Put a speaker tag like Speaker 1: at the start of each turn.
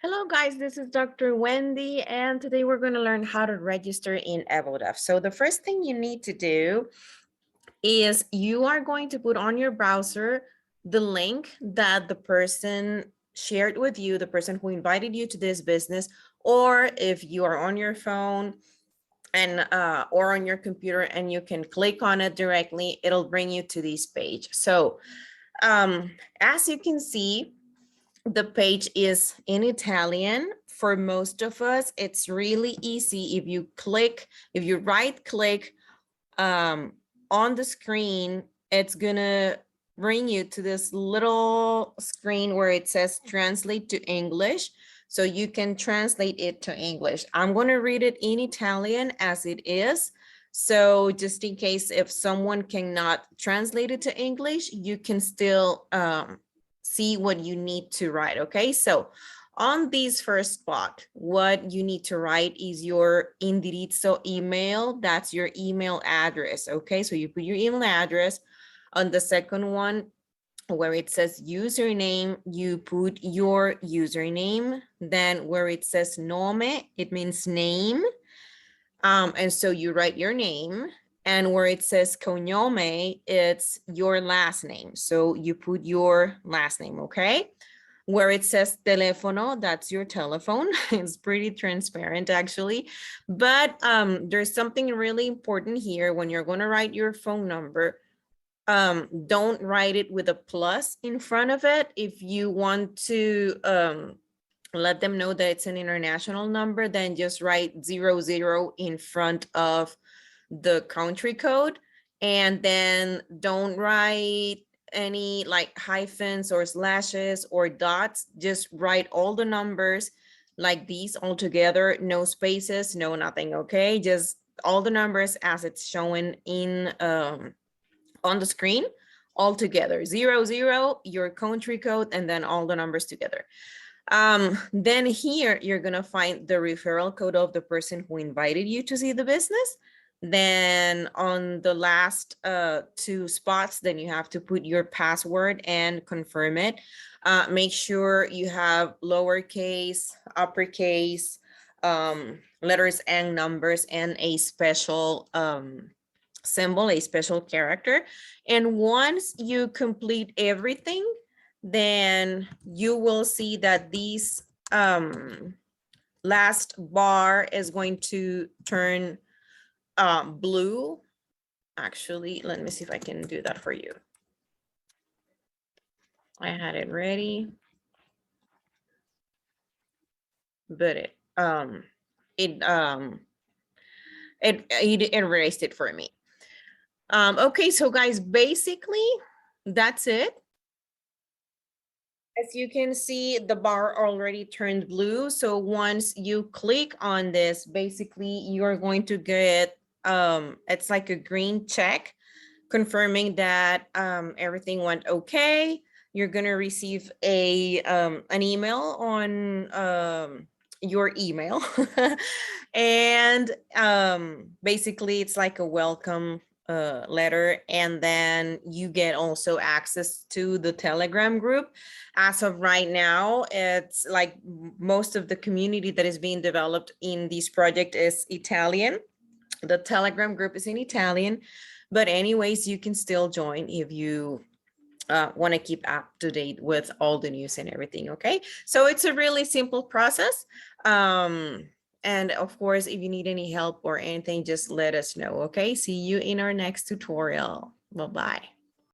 Speaker 1: Hello guys, this is Dr. Wendy, and today we're going to learn how to register in Evodeaf. So the first thing you need to do is you are going to put on your browser the link that the person shared with you, the person who invited you to this business, or if you are on your phone and or on your computer and you can click on it directly, it'll bring you to this page. So as you can see, the page is in Italian. For most of us, it's really easy. If you right click on the screen, it's gonna bring you to this little screen where it says translate to English. So you can translate it to English. I'm gonna read it in Italian as it is. So just in case if someone cannot translate it to English, you can still see what you need to write, okay? So on this first spot, what you need to write is your indirizzo email. That's your email address, okay? So you put your email address. On the second one, where it says username, you put your username. Then where it says nome, it means name. And so you write your name. And where it says cognome, it's your last name. So you put your last name, okay? Where it says telefono, that's your telephone. It's pretty transparent actually. But there's something really important here when you're gonna write your phone number. Don't write it with a plus in front of it. If you want to let them know that it's an international number, then just write 00 in front of the country code, and then don't write any like hyphens or slashes or dots. Just write all the numbers like these all together, no spaces, no nothing, okay? Just all the numbers as it's showing in on the screen all together, 00, your country code, and then all the numbers together. Then here you're gonna find the referral code of the person who invited you to see the business. Then on the last two spots, then you have to put your password and confirm it. Make sure you have lowercase, uppercase, letters and numbers, and a special symbol, a special character. And once you complete everything, then you will see that this last bar is going to turn blue. Actually, let me see if I can do that for you. I had it ready, but it erased it for me. Okay, so guys, basically that's it. As you can see, the bar already turned blue. So once you click on this, basically you're going to get it's like a green check confirming that everything went okay. You're gonna receive a an email on your email. And basically it's like a welcome letter, and then you get also access to the Telegram group. As of right now, it's like most of the community that is being developed in this project is Italian. The Telegram group is in Italian, but anyways, you can still join if you want to keep up to date with all the news and everything, okay? So it's a really simple process. And of course, if you need any help or anything, just let us know, okay? See you in our next tutorial. Bye-bye.